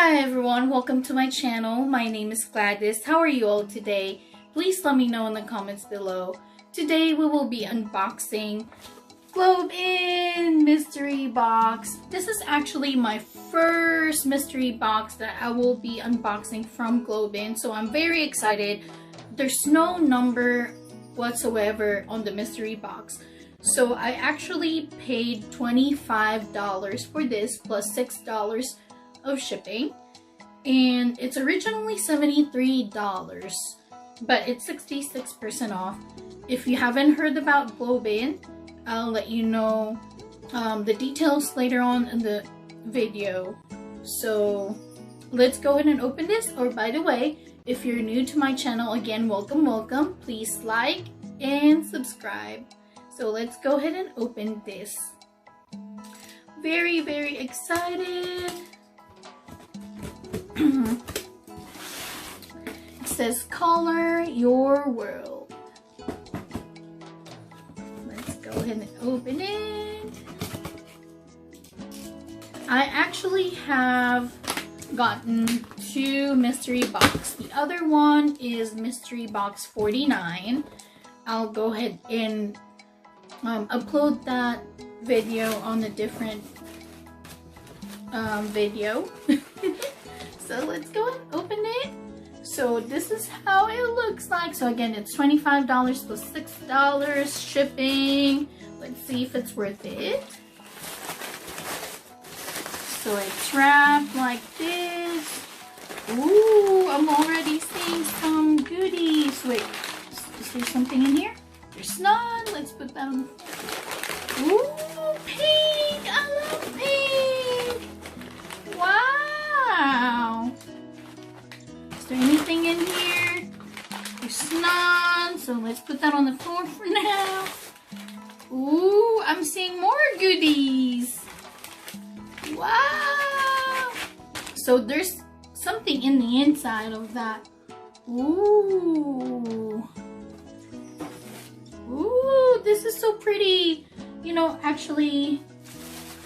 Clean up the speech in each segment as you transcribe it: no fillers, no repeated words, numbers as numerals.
Hi everyone, welcome to my channel. My name is Gladys. How are you all today? Please let me know in the comments below. Today we will be unboxing GlobeIn mystery box. This is actually my first mystery box that I will be unboxing from GlobeIn, so I'm very excited. There's no number whatsoever on the mystery box. So I actually paid $25 for this plus $6 of shipping, and it's originally $73, but it's 66% off. If you haven't heard about GlobeIn, I'll let you know the details later on in the video. So let's go ahead and open this. Or by the way, if you're new to my channel, again, welcome. Please like and subscribe. So let's go ahead and open this. Very excited. It says color your world. Let's go ahead and open it. I actually have gotten two mystery box. The other one is mystery box 49. I'll go ahead and upload that video on a different video. So let's go and open it. So this is how it looks like. So again, it's $25 plus $6 shipping. Let's see if it's worth it. So it's wrapped like this. Ooh, I'm already seeing some goodies. Wait, is there something in here? There's none. Let's put that on. Ooh, pink! I love pink! Wow! Is there anything in here? There's none. So let's put that on the floor for now. Ooh, I'm seeing more goodies. Wow! So there's something in the inside of that. Ooh. Ooh, this is so pretty. You know, actually,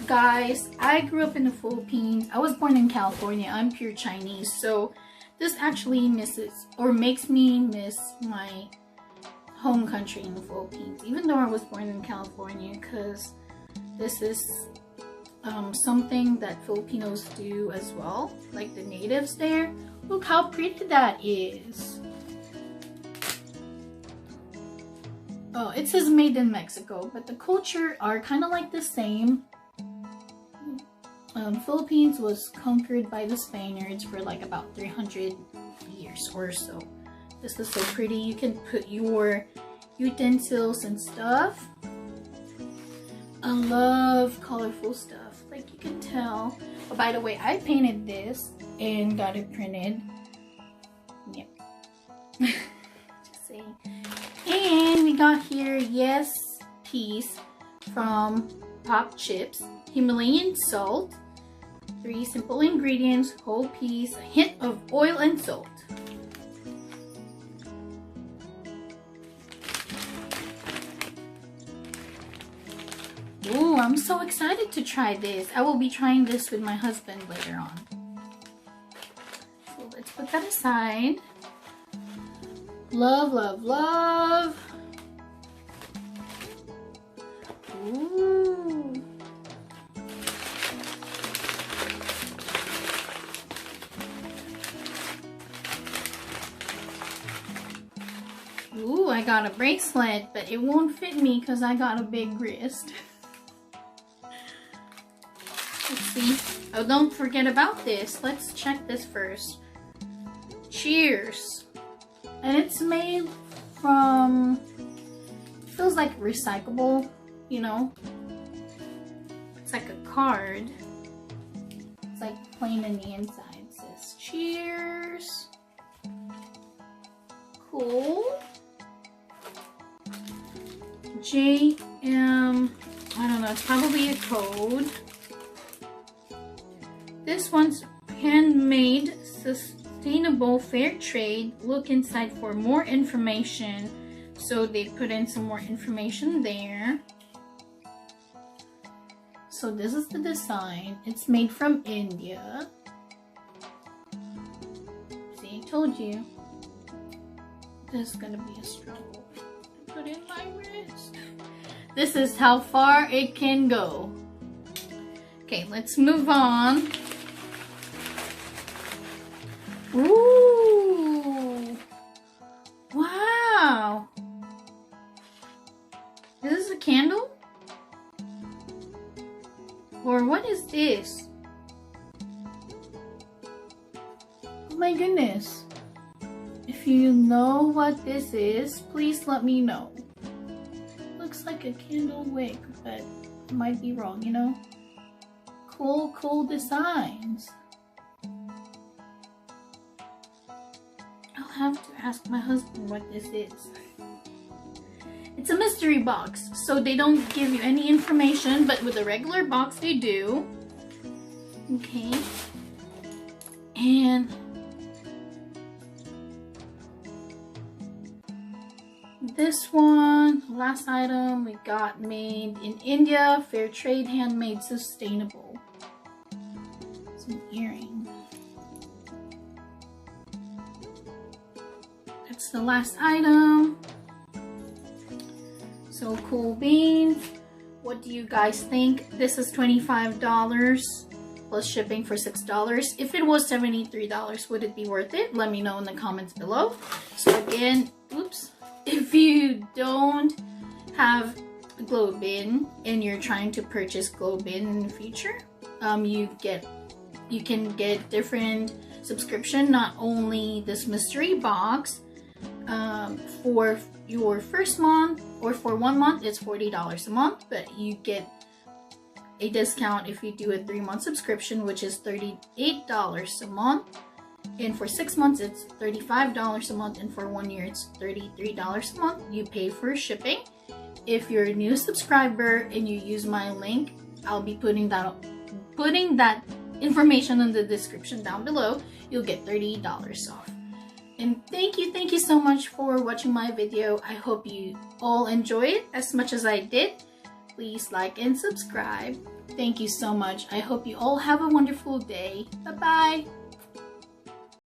guys, I grew up in the Philippines. I was born in California. I'm pure Chinese. So this actually makes me miss my home country in the Philippines, even though I was born in California, because this is something that Filipinos do as well, like the natives there. Look how pretty that is. Oh, it says made in Mexico, but the culture are kind of like the same. Philippines was conquered by the Spaniards for like about 300 years or so. This is so pretty. You can put your utensils and stuff. I love colorful stuff, like you can tell. Oh, by the way, I painted this and got it printed. Yep. Just saying. And we got here Yes Peace from Pop Chips, Himalayan salt, 3 simple ingredients, whole peas, a hint of oil and salt. Ooh, I'm so excited to try this. I will be trying this with my husband later on. So let's put that aside. Love. Ooh. Ooh, I got a bracelet, but it won't fit me because I got a big wrist. Let's see. Oh, don't forget about this. Let's check this first. Cheers. And it's made from, it feels like recyclable, you know. It's like a card. It's like plain in the inside. It says cheers. Cool. JM, I don't know, it's probably a code. This one's handmade, sustainable, fair trade. Look inside for more information. So they put in some more information there. So this is the design. It's made from India. told you. This is gonna be a struggle to put in my wrist. This is how far it can go. Okay, let's move on. Ooh! Wow! Is this a candle? Or what is this? Oh my goodness. If you know what this is, please let me know. Looks like a candle wick, but I might be wrong, you know? Cool designs. I'll have to ask my husband what this is. It's a mystery box, so they don't give you any information, but with a regular box they do. Okay. And this one, last item we got, made in India, fair trade, handmade, sustainable. It's an earring. That's the last item. So cool beans. What do you guys think? This is $25 plus shipping for $6. If it was $73, would it be worth it? Let me know in the comments below. So again, oops. If you don't have GlobeIn and you're trying to purchase GlobeIn in the future, you can get different subscription, not only this mystery box. For your first month or for 1 month, it's $40 a month, but you get a discount if you do a 3-month subscription, which is $38 a month. And for 6 months, it's $35 a month, and for 1 year, it's $33 a month. You pay for shipping. If you're a new subscriber and you use my link, I'll be putting that information in the description down below. You'll get $30 off. And thank you so much for watching my video. I hope you all enjoy it as much as I did. Please like and subscribe. Thank you so much. I hope you all have a wonderful day. Bye-bye.